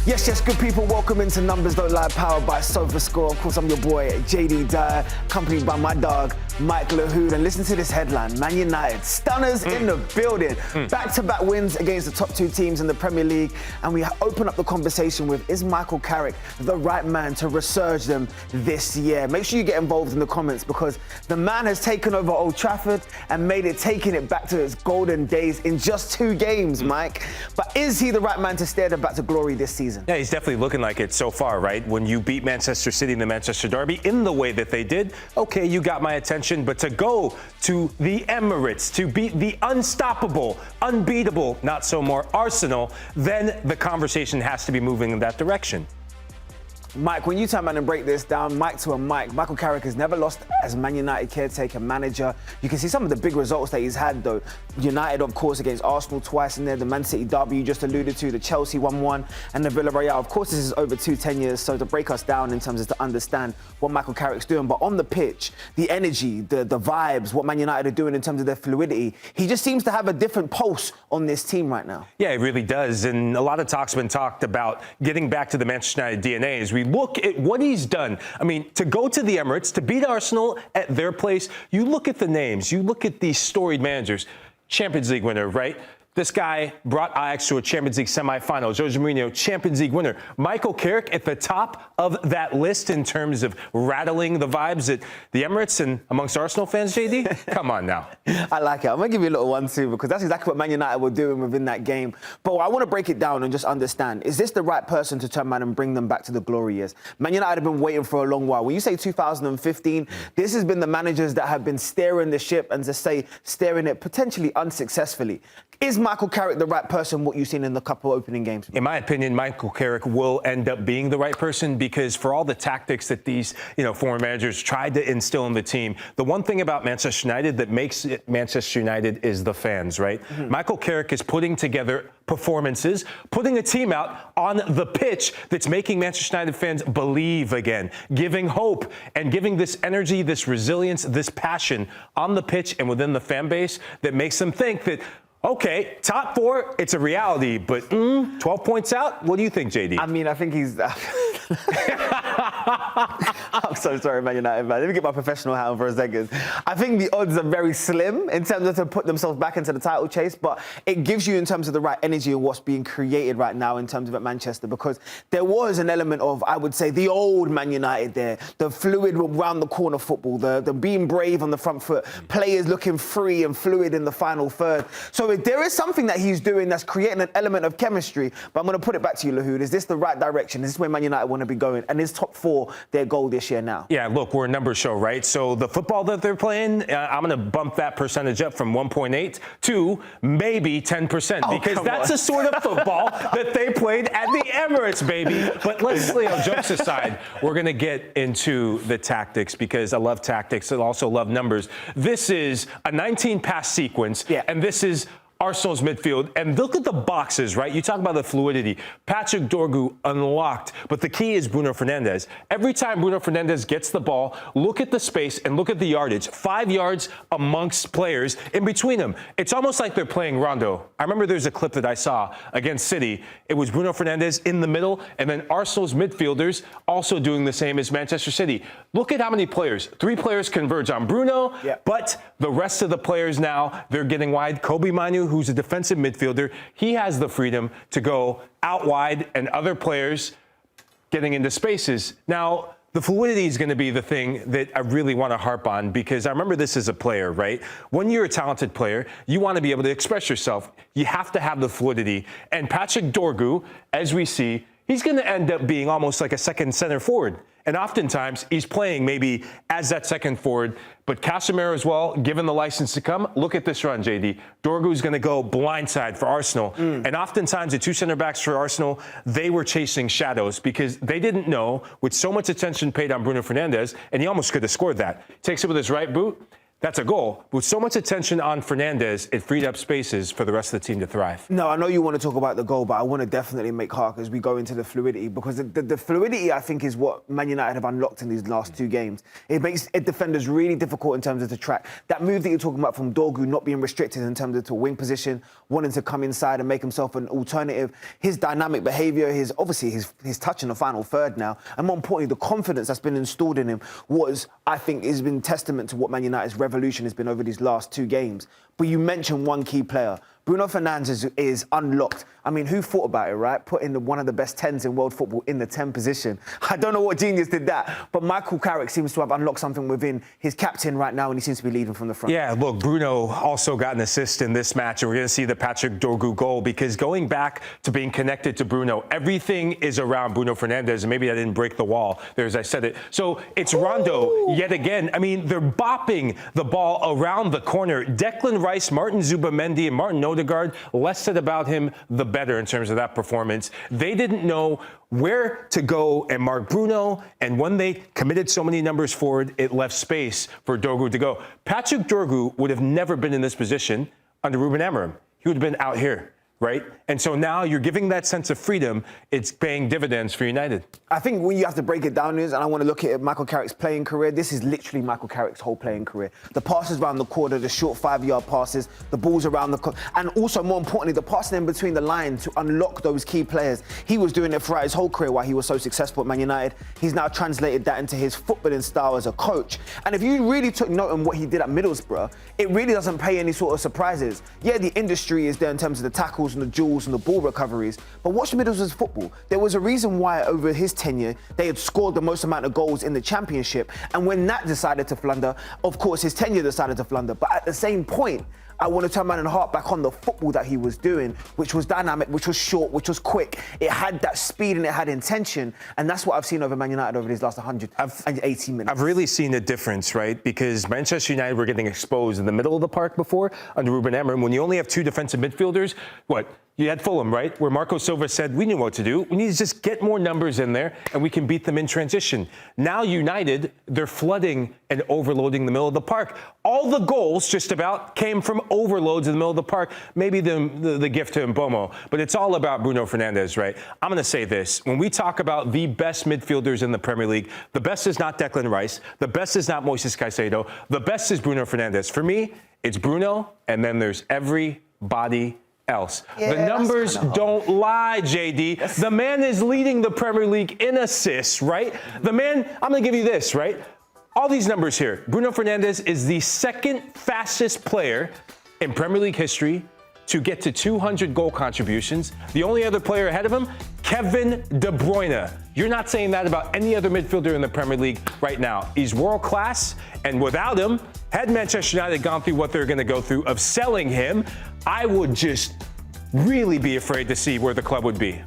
Yes, good people, welcome into Numbers Don't Lie, powered by Sofascore. Of course, I'm your boy, JayDee Dyer, accompanied by my dog, Michael Lahoud. And listen to this headline, Man United, stunners in the building. Back-to-back wins against the top two teams in the Premier League. And we open up the conversation with, is Michael Carrick the right man to resurge them this year? Make sure you get involved in the comments because the man has taken over Old Trafford and taking it back to its golden days in just 2 games, Mike. But is he the right man to steer them back to glory this season? Yeah, he's definitely looking like it so far, right? When you beat Manchester City in the Manchester Derby in the way that they did, okay, you got my attention. But to go to the Emirates, to beat the unstoppable, unbeatable, not so more Arsenal, then the conversation has to be moving in that direction. Mike, when you turn around and break this down, Mike to a Mike, Michael Carrick has never lost as Man United caretaker manager. You can see some of the big results that he's had, though. United, of course, against Arsenal twice in there, the Man City derby you just alluded to, the Chelsea 1-1, and the Villarreal. Of course, this is over 10 years, so to break us down in terms of to understand what Michael Carrick's doing. But on the pitch, the energy, the vibes, what Man United are doing in terms of their fluidity, he just seems to have a different pulse on this team right now. Yeah, it really does. And a lot of talk's been talked about getting back to the Manchester United DNA as we look at what he's done. I mean, to go to the Emirates, to beat Arsenal at their place, you look at the names, you look at these storied managers, Champions League winner, right? This guy brought Ajax to a Champions League semifinal. Jose Mourinho, Champions League winner. Michael Carrick at the top of that list in terms of rattling the vibes at the Emirates and amongst Arsenal fans, JD? Come on now. I like it. I'm going to give you a little one, too, because that's exactly what Man United were doing within that game. But I want to break it down and just understand, is this the right person to turn around and bring them back to the glory years? Man United have been waiting for a long while. When you say 2015, this has been the managers that have been steering the ship and to say steering it potentially unsuccessfully. Is Michael Carrick the right person, what you've seen in the couple opening games? In my opinion, Michael Carrick will end up being the right person because for all the tactics that these, former managers tried to instill in the team, the one thing about Manchester United that makes it Manchester United is the fans, right? Michael Carrick is putting together performances, putting a team out on the pitch that's making Manchester United fans believe again, giving hope and giving this energy, this resilience, this passion on the pitch and within the fan base that makes them think that, okay, top 4, it's a reality, but 12 points out? What do you think, JD? I mean, I think he's... I'm so sorry, Man United, man. Let me get my professional hat on for a second. I think the odds are very slim in terms of to put themselves back into the title chase, but it gives you in terms of the right energy and what's being created right now in terms of at Manchester, because there was an element of, I would say, the old Man United there, the fluid round the corner football, the being brave on the front foot, players looking free and fluid in the final third. So there is something that he's doing that's creating an element of chemistry, but I'm going to put it back to you, Lahoud. Is this the right direction? Is this where Man United want to be going? And is top 4 their goal this year now? Yeah, look, we're a numbers show, right? So the football that they're playing, I'm going to bump that percentage up from 1.8 to maybe 10% because that's the sort of football that they played at the Emirates, baby. But let's, jokes aside, we're going to get into the tactics because I love tactics and also love numbers. This is a 19-pass sequence, and this is Arsenal's midfield, and look at the boxes, right? You talk about the fluidity. Patrick Dorgu unlocked, but the key is Bruno Fernandes. Every time Bruno Fernandes gets the ball, look at the space and look at the yardage. 5 yards amongst players in between them. It's almost like they're playing rondo. I remember there's a clip that I saw against City. It was Bruno Fernandes in the middle, and then Arsenal's midfielders also doing the same as Manchester City. Look at how many players. 3 players converge on Bruno, but the rest of the players now, they're getting wide. Kobe Manu, who's a defensive midfielder, he has the freedom to go out wide and other players getting into spaces. Now, the fluidity is going to be the thing that I really want to harp on because I remember this as a player, right? When you're a talented player, you want to be able to express yourself. You have to have the fluidity. And Patrick Dorgu, as we see, he's going to end up being almost like a second center forward. And oftentimes, he's playing maybe as that second forward. But Casemiro as well, given the license to come, look at this run, JD. Dorgu's going to go blindside for Arsenal. And oftentimes, the 2 center backs for Arsenal, they were chasing shadows because they didn't know, with so much attention paid on Bruno Fernandes, and he almost could have scored that. Takes it with his right boot. That's a goal. With so much attention on Fernandes, it freed up spaces for the rest of the team to thrive. No, I know you want to talk about the goal, but I want to definitely make hark as we go into the fluidity, because the fluidity, I think, is what Man United have unlocked in these last two games. It makes defenders really difficult in terms of the track. That move that you're talking about from Dorgu not being restricted in terms of the wing position, wanting to come inside and make himself an alternative, his dynamic behaviour, his touch in the final third now, and more importantly, the confidence that's been installed in him I think, has been testament to what Man United's revolution has been over these last two games. But you mentioned one key player. Bruno Fernandes is unlocked. I mean, who thought about it, right? Putting one of the best 10s in world football in the 10 position. I don't know what genius did that, but Michael Carrick seems to have unlocked something within his captain right now, and he seems to be leading from the front. Yeah, look, Bruno also got an assist in this match, and we're going to see the Patrick Dorgu goal, because going back to being connected to Bruno, everything is around Bruno Fernandes, and maybe I didn't break the wall there as I said it. So it's Rondo yet again. I mean, they're bopping the ball around the corner. Declan Rice, Martin Zubamendi, and Martin Odegaard, less said about him, the better in terms of that performance. They didn't know where to go and mark Bruno, and when they committed so many numbers forward, it left space for Dorgu to go. Patrick Dorgu would have never been in this position under Ruben Amorim. He would have been out here, right? And so now you're giving that sense of freedom. It's paying dividends for United. I think when you have to break it down is, and I want to look at Michael Carrick's playing career, this is literally Michael Carrick's whole playing career. The passes around the corner, the short 5-yard passes, the balls around the corner, and also, more importantly, the passing in between the lines to unlock those key players. He was doing it throughout his whole career while he was so successful at Man United. He's now translated that into his footballing style as a coach. And if you really took note on what he did at Middlesbrough, it really doesn't pay any sort of surprises. Yeah, the industry is there in terms of the tackles and the duels and the ball recoveries, but watch Middlesbrough's football. There was a reason why over his tenure they had scored the most amount of goals in the Championship, and when that decided to flounder, of course his tenure decided to flounder. But at the same point, I want to turn man and heart back on the football that he was doing, which was dynamic, which was short, which was quick. It had that speed and it had intention, and that's what I've seen over Man United over these last 180 minutes. I've really seen a difference, right? Because Manchester United were getting exposed in the middle of the park before under Ruben Amorim. When you only have two defensive midfielders, you had Fulham, right? Where Marco Silva said, we knew what to do. We need to just get more numbers in there and we can beat them in transition. Now United, they're flooding and overloading the middle of the park. All the goals just about came from overloads in the middle of the park. Maybe the gift to Mbomo, but it's all about Bruno Fernandes, right? I'm going to say this. When we talk about the best midfielders in the Premier League, the best is not Declan Rice. The best is not Moises Caicedo. The best is Bruno Fernandes. For me, it's Bruno, and then there's everybody else. Yeah, the numbers don't lie, JD. The man is leading the Premier League in assists, right? The man, I'm going to give you this, right? All these numbers here. Bruno Fernandes is the second fastest player in Premier League history to get to 200 goal contributions. The only other player ahead of him, Kevin De Bruyne. You're not saying that about any other midfielder in the Premier League right now. He's world class, and without him, had Manchester United gone through what they're going to go through of selling him, I would just really be afraid to see where the club would be.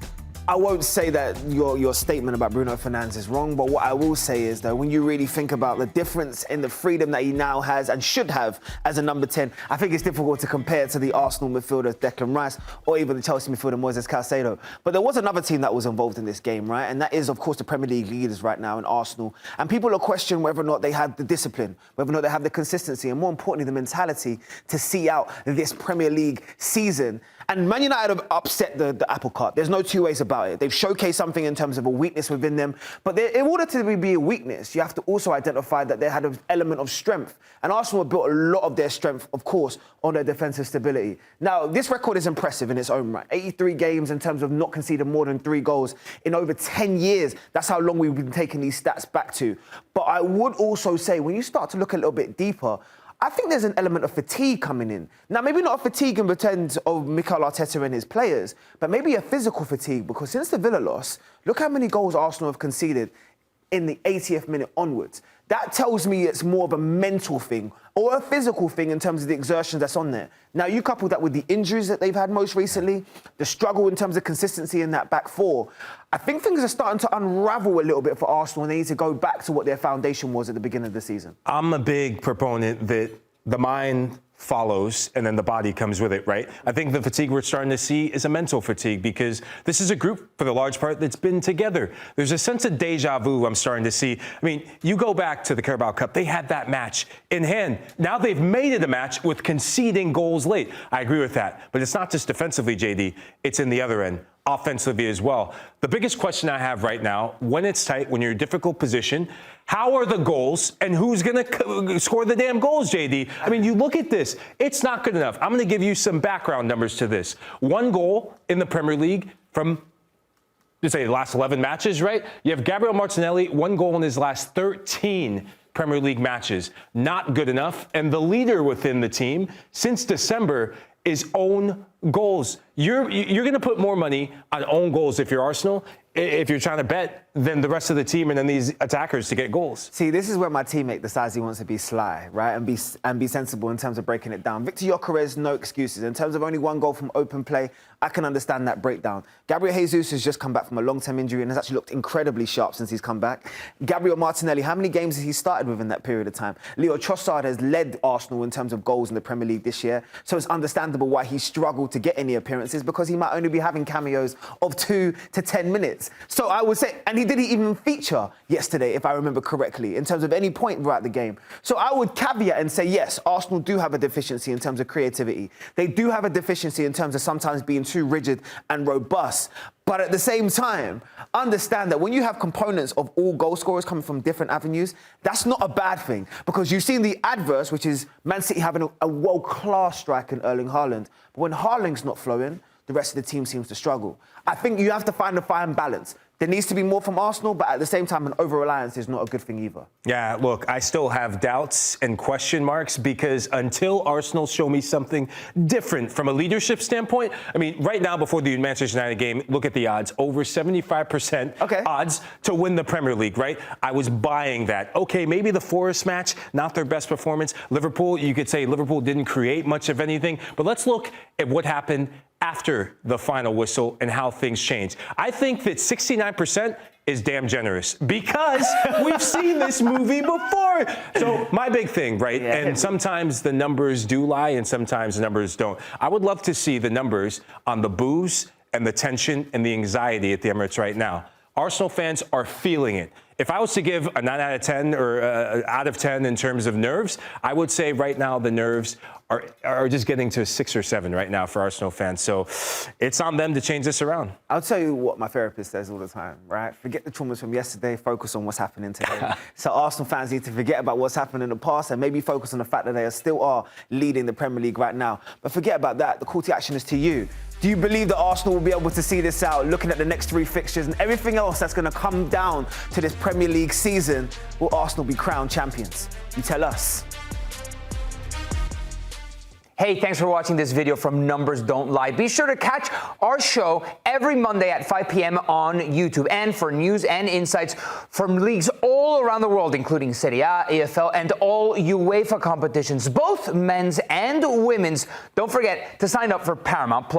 I won't say that your statement about Bruno Fernandes is wrong, but what I will say is that when you really think about the difference in the freedom that he now has and should have as a number 10, I think it's difficult to compare to the Arsenal midfielder Declan Rice or even the Chelsea midfielder Moises Caicedo. But there was another team that was involved in this game, right? And that is, of course, the Premier League leaders right now in Arsenal. And people are questioning whether or not they have the discipline, whether or not they have the consistency, and more importantly, the mentality to see out this Premier League season. And Man United have upset the apple cart. There's no two ways about it. They've showcased something in terms of a weakness within them. But in order to be a weakness, you have to also identify that they had an element of strength. And Arsenal have built a lot of their strength, of course, on their defensive stability. Now, this record is impressive in its own right. 83 games in terms of not conceding more than 3 goals in over 10 years. That's how long we've been taking these stats back to. But I would also say, when you start to look a little bit deeper, I think there's an element of fatigue coming in. Now, maybe not a fatigue in terms of Mikel Arteta and his players, but maybe a physical fatigue, because since the Villa loss, look how many goals Arsenal have conceded in the 80th minute onwards. That tells me it's more of a mental thing or a physical thing in terms of the exertions that's on there. Now, you couple that with the injuries that they've had most recently, the struggle in terms of consistency in that back four, I think things are starting to unravel a little bit for Arsenal, and they need to go back to what their foundation was at the beginning of the season. I'm a big proponent that the mind follows, and then the body comes with it, right? I think the fatigue we're starting to see is a mental fatigue because this is a group, for the large part, that's been together. There's a sense of deja vu I'm starting to see. I mean, you go back to the Carabao Cup, they had that match in hand. Now they've made it a match with conceding goals late. I agree with that. But it's not just defensively, JD, it's in the other end, offensively as well. The biggest question I have right now, when it's tight, when you're in a difficult position, how are the goals and who's going to score the damn goals, JD? I mean, you look at this, it's not good enough. I'm going to give you some background numbers to this. 1 goal in the Premier League from, let's say, the last 11 matches, right? You have Gabriel Martinelli, 1 goal in his last 13 Premier League matches. Not good enough. And the leader within the team since December is own goals. You're going to put more money on own goals if you're Arsenal, if you're trying to bet, than the rest of the team and then these attackers to get goals. See, this is where my teammate decides he wants to be sly, right, and be sensible in terms of breaking it down. Victor Gyökeres, no excuses. In terms of only 1 goal from open play, I can understand that breakdown. Gabriel Jesus has just come back from a long-term injury and has actually looked incredibly sharp since he's come back. Gabriel Martinelli, how many games has he started within that period of time? Leo Trossard has led Arsenal in terms of goals in the Premier League this year, so it's understandable why he struggled to get any appearances, because he might only be having cameos of 2 to 10 minutes. So I would say, and he didn't even feature yesterday, if I remember correctly, in terms of any point throughout the game. So I would caveat and say, yes, Arsenal do have a deficiency in terms of creativity. They do have a deficiency in terms of sometimes being too rigid and robust. But at the same time, understand that when you have components of all goal scorers coming from different avenues, that's not a bad thing, because you've seen the adverse, which is Man City having a world-class striker in Erling Haaland. But when Haaland's not flowing, the rest of the team seems to struggle. I think you have to find a fine balance. There needs to be more from Arsenal, but at the same time, an over-reliance is not a good thing either. Yeah, look, I still have doubts and question marks because until Arsenal show me something different from a leadership standpoint, I mean, right now before the Manchester United game, look at the odds. Over 75% odds to win the Premier League, right? I was buying that. Okay, maybe the Forest match, not their best performance. Liverpool, you could say Liverpool didn't create much of anything, but let's look at what happened after the final whistle and how things changed. I think that 69% is damn generous because we've seen this movie before. So my big thing, right? Yeah. And sometimes the numbers do lie and sometimes the numbers don't. I would love to see the numbers on the boos and the tension and the anxiety at the Emirates right now. Arsenal fans are feeling it. If I was to give a 9 out of 10 or out of 10 in terms of nerves, I would say right now the nerves are just getting to 6 or 7 right now for Arsenal fans. So it's on them to change this around. I'll tell you what my therapist says all the time, right? Forget the traumas from yesterday, focus on what's happening today. So Arsenal fans need to forget about what's happened in the past and maybe focus on the fact that they still are leading the Premier League right now. But forget about that. The call to action is to you. Do you believe that Arsenal will be able to see this out, looking at the next 3 fixtures and everything else that's going to come down to this Premier League season? Will Arsenal be crowned champions? You tell us. Hey, thanks for watching this video from Numbers Don't Lie. Be sure to catch our show every Monday at 5 p.m. on YouTube. And for news and insights from leagues all around the world, including Serie A, EFL, and all UEFA competitions, both men's and women's, don't forget to sign up for Paramount+.